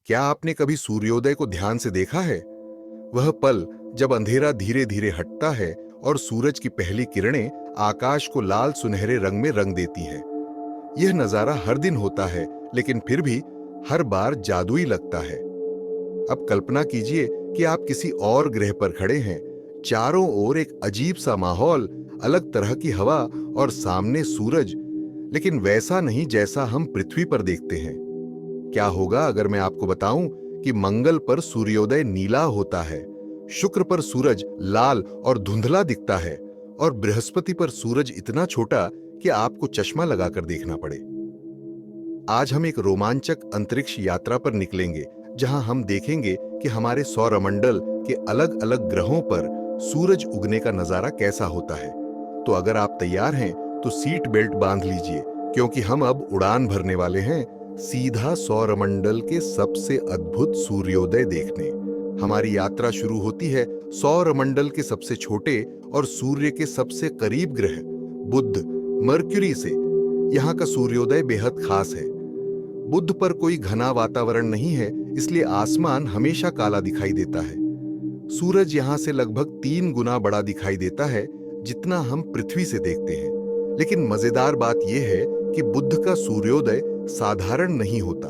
क्या आपने कभी सूर्योदय को ध्यान से देखा है? वह पल जब अंधेरा धीरे धीरे हटता है और सूरज की पहली किरणें आकाश को लाल सुनहरे रंग में रंग देती हैं। यह नजारा हर दिन होता है, लेकिन फिर भी हर बार जादुई लगता है। अब कल्पना कीजिए कि आप किसी और ग्रह पर खड़े हैं। चारों ओर एक अजीब सा माहौल, अलग तरह की हवा और सामने सूरज, लेकिन वैसा नहीं जैसा हम पृथ्वी पर देखते हैं। क्या होगा अगर मैं आपको बताऊं कि मंगल पर सूर्योदय नीला होता है, शुक्र पर सूरज लाल और धुंधला दिखता है और बृहस्पति पर सूरज इतना छोटा कि आपको चश्मा लगाकर देखना पड़े। आज हम एक रोमांचक अंतरिक्ष यात्रा पर निकलेंगे, जहां हम देखेंगे कि हमारे सौरमंडल के अलग अलग ग्रहों पर सूरज उगने का नजारा कैसा होता है। तो अगर आप तैयार हैं तो सीट बेल्ट बांध लीजिए, क्योंकि हम अब उड़ान भरने वाले हैं सीधा सौरमंडल के सबसे अद्भुत सूर्योदय देखने। हमारी यात्रा शुरू होती है सौरमंडल के सबसे छोटे और सूर्य के सबसे करीब ग्रह बुध, मर्क्यूरी से। यहाँ का सूर्योदय बेहद खास है। बुध पर कोई घना वातावरण नहीं है, इसलिए आसमान हमेशा काला दिखाई देता है। सूरज यहाँ से लगभग 3 गुना बड़ा दिखाई देता है जितना हम पृथ्वी से देखते हैं। लेकिन मजेदार बात यह है कि बुध का सूर्योदय साधारण नहीं होता।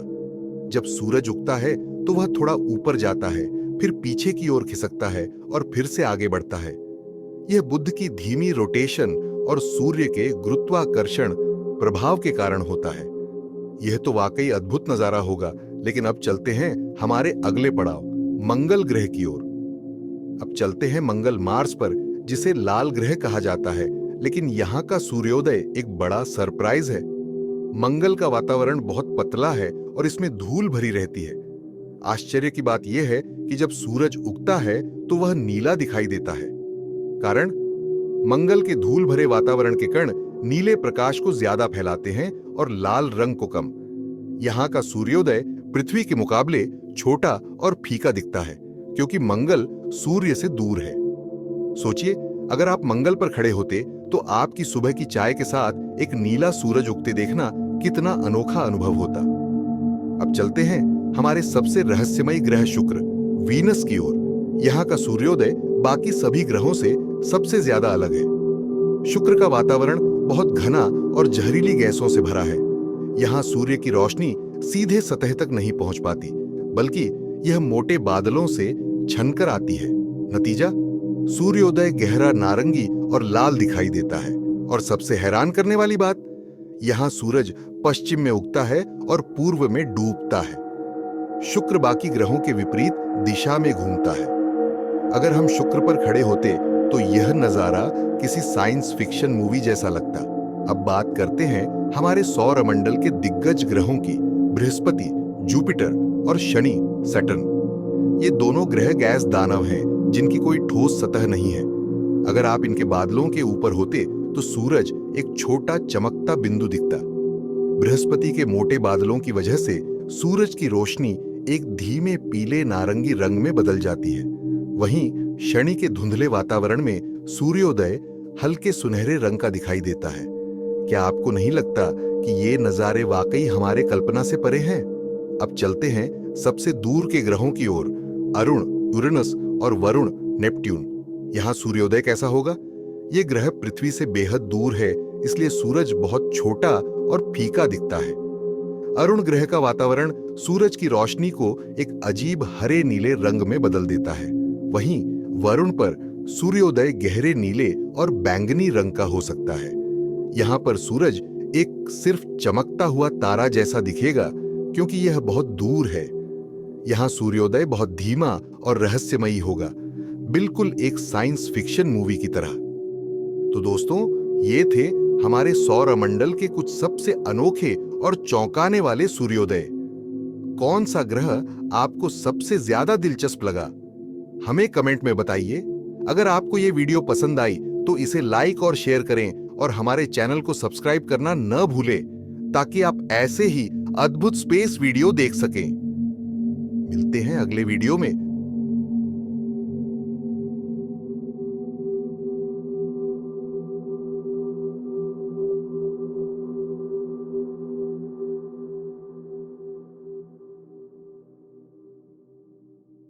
जब सूरज उगता है तो वह थोड़ा ऊपर जाता है, फिर पीछे की ओर खिसकता है और फिर से आगे बढ़ता है। यह बुध की धीमी रोटेशन और सूर्य के गुरुत्वाकर्षण प्रभाव के कारण होता है। यह तो वाकई अद्भुत नजारा होगा। लेकिन अब चलते हैं हमारे अगले पड़ाव मंगल ग्रह की ओर। अब चलते हैं मंगल मार्स पर, जिसे लाल ग्रह कहा जाता है। लेकिन यहाँ का सूर्योदय एक बड़ा सरप्राइज है। मंगल का वातावरण बहुत पतला है और इसमें धूल भरी रहती है। आश्चर्य की बात यह है कि जब सूरज उगता है तो वह नीला दिखाई देता है। कारण, मंगल के धूल भरे वातावरण के कण नीले प्रकाश को ज्यादा फैलाते हैं और लाल रंग को कम। यहाँ का सूर्योदय पृथ्वी के मुकाबले छोटा और फीका दिखता है, क्योंकि मंगल सूर्य से दूर है। सोचिए, अगर आप मंगल पर खड़े होते तो आपकी सुबह की चाय के साथ एक नीला सूरज उगते देखना कितना अनोखा अनुभव होता। अब चलते हैं हमारे सबसे रहस्यमयी ग्रह शुक्र, वीनस की ओर। यहाँ का सूर्योदय बाकी सभी ग्रहों से सबसे ज्यादा अलग है। शुक्र का वातावरण बहुत घना और जहरीली गैसों से भरा है। यहाँ सूर्य की रोशनी सीधे सतह तक नहीं पहुंच पाती, बल्कि यह मोटे बादलों से छनकर आती है। नतीजा, सूर्योदय गहरा नारंगी और लाल दिखाई देता है। और सबसे हैरान करने वाली बात, यहाँ सूरज पश्चिम में उगता है और पूर्व में डूबता है। शुक्र बाकी ग्रहों के विपरीत दिशा में घूमता है। अगर हम शुक्र पर खड़े होते तो यह नजारा किसी साइंस फिक्शन मूवी जैसा लगता। अब बात करते हैं हमारे सौरमंडल के दिग्गज ग्रहों की, बृहस्पति, जुपिटर और शनि, सैटर्न। ये दोनों ग्रह गैस दानव हैं, जिनकी कोई ठोस सतह नहीं है। अगर आप इनके बादलों के ऊपर होते तो सूरज एक छोटा चमकता बिंदु दिखता। बृहस्पति के मोटे बादलों की वजह से सूरज की रोशनी एक धीमे पीले नारंगी रंग में बदल जाती है। वहीं शनि के धुंधले वातावरण में सूर्योदय हल्के सुनहरे रंग का दिखाई देता है। क्या आपको नहीं लगता कि ये नजारे वाकई हमारे कल्पना से परे हैं? अब चलते हैं सबसे दूर के ग्रहों की ओर, अरुण, यूरेनस और वरुण, नेपट्यून। यहाँ सूर्योदय कैसा होगा? ये ग्रह पृथ्वी से बेहद दूर है, इसलिए सूरज बहुत छोटा और फीका दिखता है। अरुण ग्रह का वातावरण सूरज की रोशनी को एक अजीब हरे नीले रंग में बदल देता है। वहीं वरुण पर सूर्योदय गहरे नीले और बैंगनी रंग का हो सकता है। यहाँ पर सूरज एक सिर्फ चमकता हुआ तारा जैसा दिखेगा, क्योंकि यह बहुत दूर है। यहाँ सूर्योदय बहुत धीमा और रहस्यमयी होगा, बिल्कुल एक साइंस फिक्शन मूवी की तरह। तो दोस्तों, ये थे हमारे सौरमंडल के कुछ सबसे अनोखे और चौंकाने वाले सूर्योदय। कौन सा ग्रह आपको सबसे ज्यादा दिलचस्प लगा? हमें कमेंट में बताइए। अगर आपको ये वीडियो पसंद आई तो इसे लाइक और शेयर करें और हमारे चैनल को सब्सक्राइब करना न भूलें, ताकि आप ऐसे ही अद्भुत स्पेस वीडियो देख सकें। मिलते हैं अगले वीडियो में।